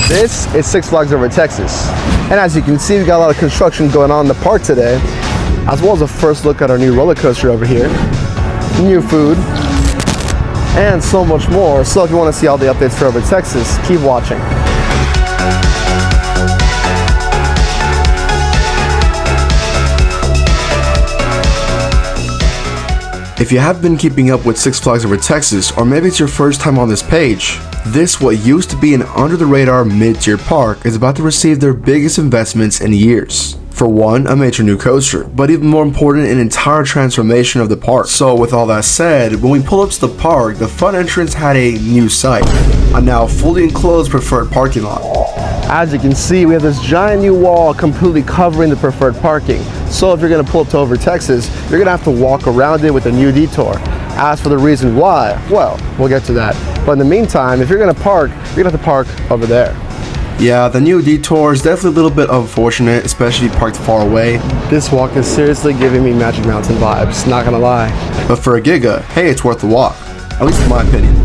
This is Six Flags Over Texas. And as you can see, we got a lot of construction going on in the park today, as well as a first look at our new roller coaster over here, new food, and so much more. So if you want to see all the updates for Over Texas, keep watching. If you have been keeping up with Six Flags Over Texas, or maybe it's your first time on this page, this what used to be an under-the-radar mid-tier park is about to receive their biggest investments in years. For one, a major new coaster, but even more important, an entire transformation of the park. So with all that said, when we pull up to the park, the front entrance had a new site, a now fully enclosed preferred parking lot. As you can see, we have this giant new wall completely covering the preferred parking. So if you're going to pull up to Over Texas, you're going to have to walk around it with a new detour. As for the reason why, well, we'll get to that. But in the meantime, if you're going to park, you're going to have to park over there. Yeah, the new detour is definitely a little bit unfortunate, especially parked far away. This walk is seriously giving me Magic Mountain vibes, not gonna lie. But for a Giga, hey, it's worth the walk. At least in my opinion.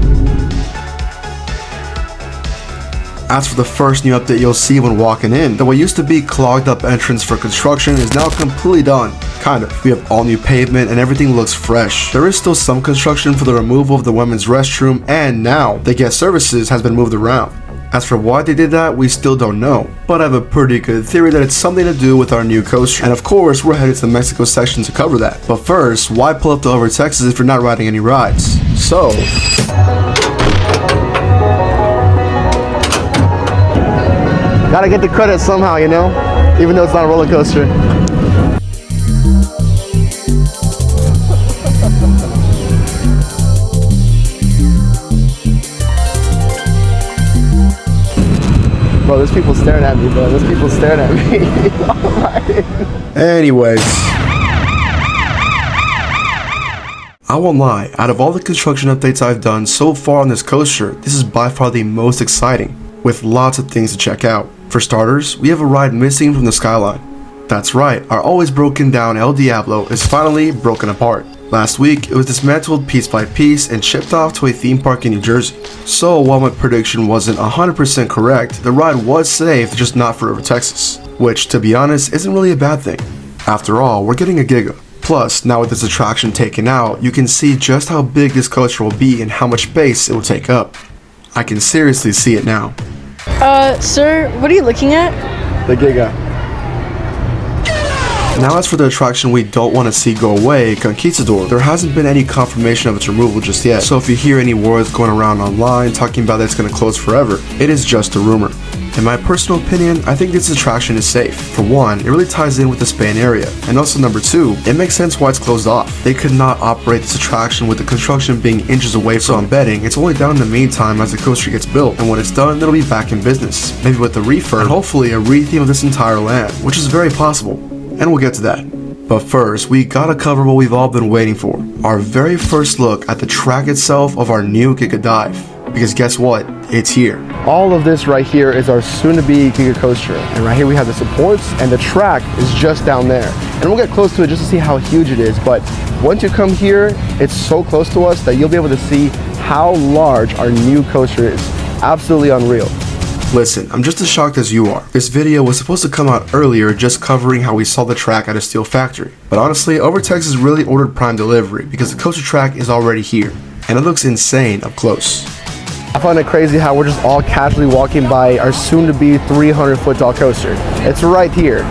As for the first new update you'll see when walking in, the what used to be clogged up entrance for construction is now completely done. Kind of. We have all new pavement and everything looks fresh. There is still some construction for the removal of the women's restroom, and now the guest services has been moved around. As for why they did that, we still don't know, but I have a pretty good theory that it's something to do with our new coaster. And of course, we're headed to the Mexico section to cover that. But first, why pull up to Over Texas if you're not riding any rides? So, gotta get the credit somehow, you know? Even though it's not a roller coaster. Bro, there's people staring at me, bro. There's people staring at me. Alright. Anyways. I won't lie, out of all the construction updates I've done so far on this coaster, this is by far the most exciting, with lots of things to check out. For starters, we have a ride missing from the skyline. That's right, our always broken down El Diablo is finally broken apart. Last week, it was dismantled piece by piece and shipped off to a theme park in New Jersey. So while my prediction wasn't 100% correct, the ride was safe, just not for Over Texas. Which, to be honest, isn't really a bad thing. After all, we're getting a Giga. Plus, now with this attraction taken out, you can see just how big this coaster will be and how much space it will take up. I can seriously see it now. Sir, what are you looking at? The Giga. Now as for the attraction we don't want to see go away, Conquistador, there hasn't been any confirmation of its removal just yet, so if you hear any words going around online talking about that it's going to close forever, it is just a rumor. In my personal opinion, I think this attraction is safe. For one, it really ties in with the Spain area, and also number two, it makes sense why it's closed off. They could not operate this attraction with the construction being inches away, so I'm betting it's only down in the meantime as the coaster gets built, and when it's done, it'll be back in business, maybe with a refurb, and hopefully a re-theme of this entire land, which is very possible. And we'll get to that. But first, we gotta cover what we've all been waiting for. Our very first look at the track itself of our new Giga Dive. Because guess what? It's here. All of this right here is our soon-to-be Giga Coaster. And right here we have the supports, and the track is just down there. And we'll get close to it just to see how huge it is. But once you come here, it's so close to us that you'll be able to see how large our new coaster is. Absolutely unreal. Listen, I'm just as shocked as you are. This video was supposed to come out earlier just covering how we saw the track at a steel factory. But honestly, Over Texas really ordered prime delivery because the coaster track is already here. And it looks insane up close. I find it crazy how we're just all casually walking by our soon-to-be 300-foot tall coaster. It's right here.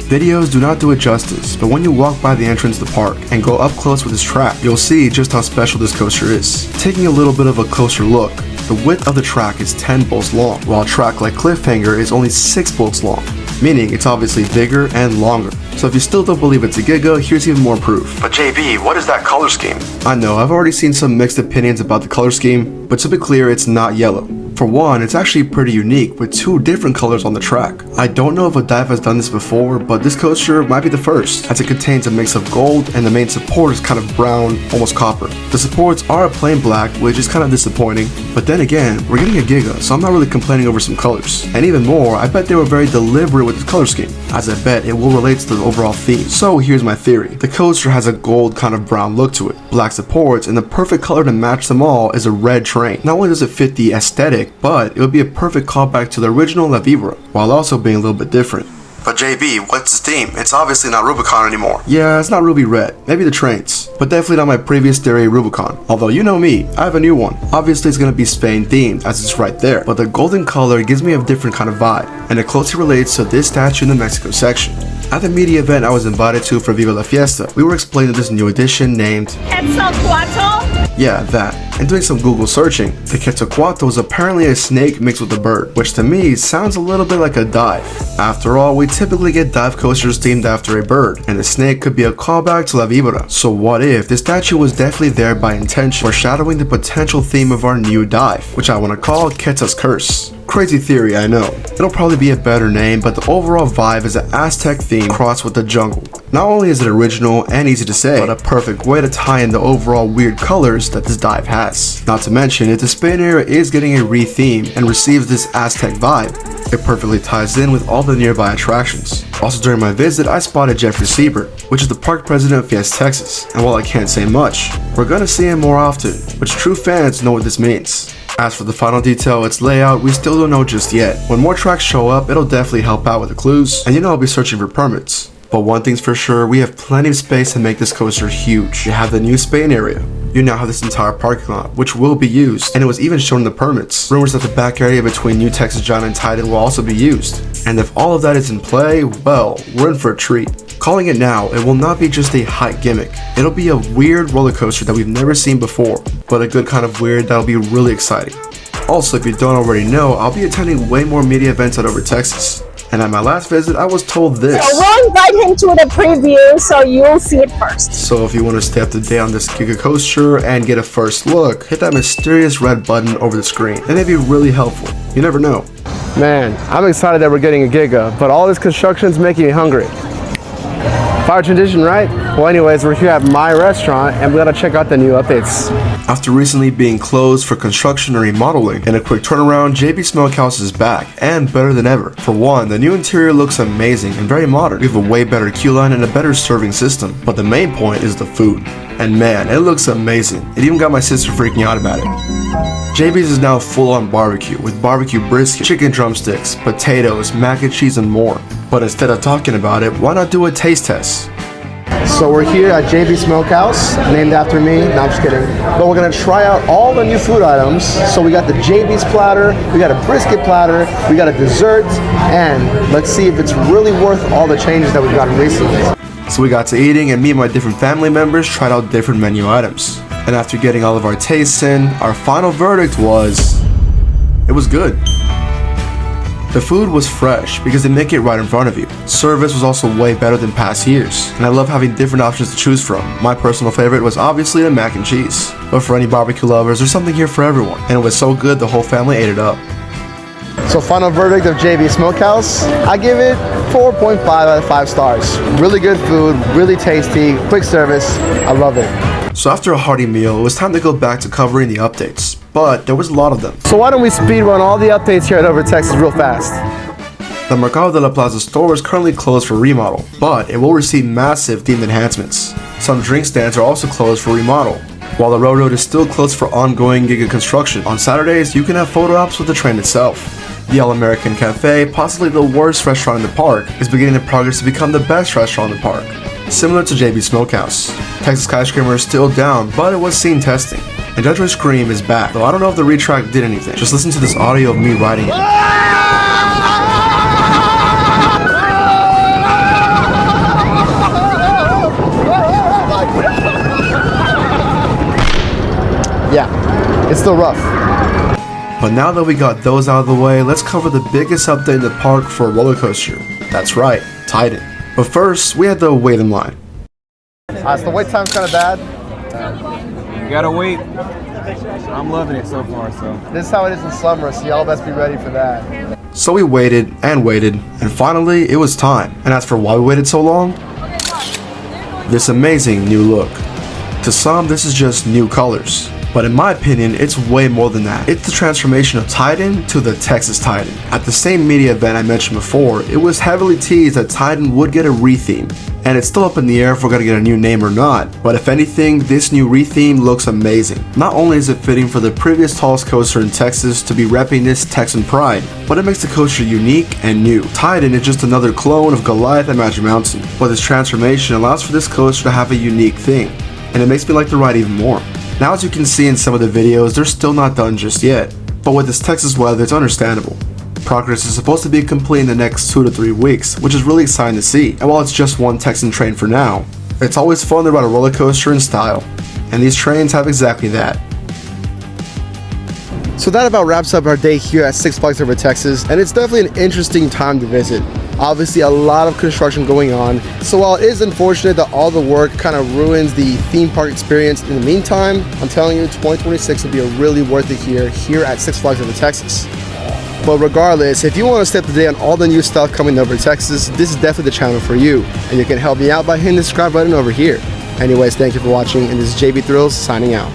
Videos do not do it justice, but when you walk by the entrance to the park and go up close with this track, you'll see just how special this coaster is. Taking a little bit of a closer look, the width of the track is 10 bolts long, while a track like Cliffhanger is only 6 bolts long, meaning it's obviously bigger and longer. So if you still don't believe it's a Giga, here's even more proof. But JB, what is that color scheme? I know, I've already seen some mixed opinions about the color scheme, but to be clear, it's not yellow. For one, it's actually pretty unique with 2 different colors on the track. I don't know if a dive has done this before, but this coaster might be the first, as it contains a mix of gold and the main support is kind of brown, almost copper. The supports are a plain black, which is kind of disappointing, but then again, we're getting a Giga, so I'm not really complaining over some colors. And even more, I bet they were very deliberate with the color scheme, as I bet it will relate to the overall theme. So here's my theory. The coaster has a gold kind of brown look to it, black supports, and the perfect color to match them all is a red train. Not only does it fit the aesthetic, but it would be a perfect callback to the original La Vibra, while also being a little bit different. But JB, what's the theme? It's obviously not Rubicon anymore. Yeah, it's not Ruby Red. Maybe the trains. But definitely not my previous theory Rubicon. Although you know me, I have a new one. Obviously it's gonna be Spain themed, as it's right there. But the golden color gives me a different kind of vibe, and it closely relates to this statue in the Mexico section. At the media event I was invited to for Viva la Fiesta, we were explaining this new edition named Quetzalcoatl? Yeah, that. And doing some Google searching, the Quetzalcoatl is apparently a snake mixed with a bird, which to me sounds a little bit like a dive. After all, we typically get dive coasters themed after a bird, and the snake could be a callback to La Vibra. So what if this statue was definitely there by intention, foreshadowing the potential theme of our new dive, which I want to call Quetzal's Curse. Crazy theory, I know. It'll probably be a better name, but the overall vibe is an Aztec theme crossed with the jungle. Not only is it original and easy to say, but a perfect way to tie in the overall weird colors that this dive has. Not to mention, if the Spain area is getting a re-theme and receives this Aztec vibe, it perfectly ties in with all the nearby attractions. Also during my visit, I spotted Jeffrey Siebert, which is the park president of Fiesta Texas, and while I can't say much, we're gonna see him more often, which true fans know what this means. As for the final detail, its layout, we still don't know just yet. When more tracks show up, it'll definitely help out with the clues, and I'll be searching for permits. But one thing's for sure, we have plenty of space to make this coaster huge. You have the new Spain area. You now have this entire parking lot, which will be used, and it was even shown in the permits. Rumors that the back area between New Texas John and Titan will also be used. And if all of that is in play, well, we're in for a treat. Calling it now, it will not be just a hype gimmick. It'll be a weird roller coaster that we've never seen before, but a good kind of weird that'll be really exciting. Also, if you don't already know, I'll be attending way more media events at Over Texas. And at my last visit, I was told this. So we'll invite him to the preview so you'll see it first. So if you want to stay up to date on this Giga coaster and get a first look, hit that mysterious red button over the screen. It may be really helpful. You never know. Man, I'm excited that we're getting a Giga, but all this construction's making me hungry. Fire tradition, right? Well, anyways, we're here at my restaurant and we gotta check out the new updates. After recently being closed for construction and remodeling, in a quick turnaround, JB Smokehouse is back, and better than ever. For one, the new interior looks amazing and very modern. We have a way better queue line and a better serving system, but the main point is the food. And man, it looks amazing. It even got my sister freaking out about it. JB's is now full on barbecue, with barbecue brisket, chicken drumsticks, potatoes, mac and cheese, and more. But instead of talking about it, why not do a taste test? So we're here at JB Smokehouse, named after me. No, I'm just kidding. But we're gonna try out all the new food items. So we got the JB's platter, we got a brisket platter, we got a dessert, and let's see if it's really worth all the changes that we've gotten recently. So we got to eating, and me and my different family members tried out different menu items. And after getting all of our tastes in, our final verdict was, it was good. The food was fresh because they make it right in front of you. Service was also way better than past years, and I love having different options to choose from. My personal favorite was obviously the mac and cheese. But for any barbecue lovers, there's something here for everyone, and it was so good the whole family ate it up. So final verdict of JB Smokehouse, I give it 4.5 out of 5 stars. Really good food, really tasty, quick service, I love it. So after a hearty meal, it was time to go back to covering the updates, but there was a lot of them. So why don't we speed run all the updates here at Over Texas real fast? The Mercado de la Plaza store is currently closed for remodel, but it will receive massive themed enhancements. Some drink stands are also closed for remodel. While the railroad is still closed for ongoing Giga construction, on Saturdays you can have photo ops with the train itself. The All-American Cafe, possibly the worst restaurant in the park, is beginning the progress to become the best restaurant in the park. Similar to JB Smokehouse. Texas Skyscraper is still down, but it was seen testing. And Judge Scream is back, though I don't know if the retrack did anything. Just listen to this audio of me riding it. Yeah, it's still rough. But now that we got those out of the way, let's cover the biggest update in the park for a roller coaster. That's right, Titan. But first, we had to wait in line. So the wait time's kind of bad. You gotta wait. I'm loving it so far, so. This is how it is in summer, so y'all best be ready for that. So we waited, and finally, it was time. And as for why we waited so long, this amazing new look. To some, this is just new colors. But in my opinion, it's way more than that. It's the transformation of Titan to the Texas Titan. At the same media event I mentioned before, it was heavily teased that Titan would get a retheme, and it's still up in the air if we're gonna get a new name or not. But if anything, this new retheme looks amazing. Not only is it fitting for the previous tallest coaster in Texas to be repping this Texan pride, but it makes the coaster unique and new. Titan is just another clone of Goliath and Magic Mountain, but this transformation allows for this coaster to have a unique thing, and it makes me like the ride even more. Now, as you can see in some of the videos, they're still not done just yet, but with this Texas weather, it's understandable. Progress is supposed to be complete in the next 2 to 3 weeks, which is really exciting to see. And while it's just one Texan train for now, it's always fun to ride a roller coaster in style, and these trains have exactly that. So that about wraps up our day here at Six Flags Over Texas, and it's definitely an interesting time to visit. Obviously a lot of construction going on, so while it is unfortunate that all the work kind of ruins the theme park experience in the meantime, I'm telling you 2026 will be a really worth it here at Six Flags Over Texas. But regardless, if you want to stay up to date on all the new stuff coming over to Texas, this is definitely the channel for you, and you can help me out by hitting the subscribe button over here. Anyways, thank you for watching, and this is JB Thrills signing out.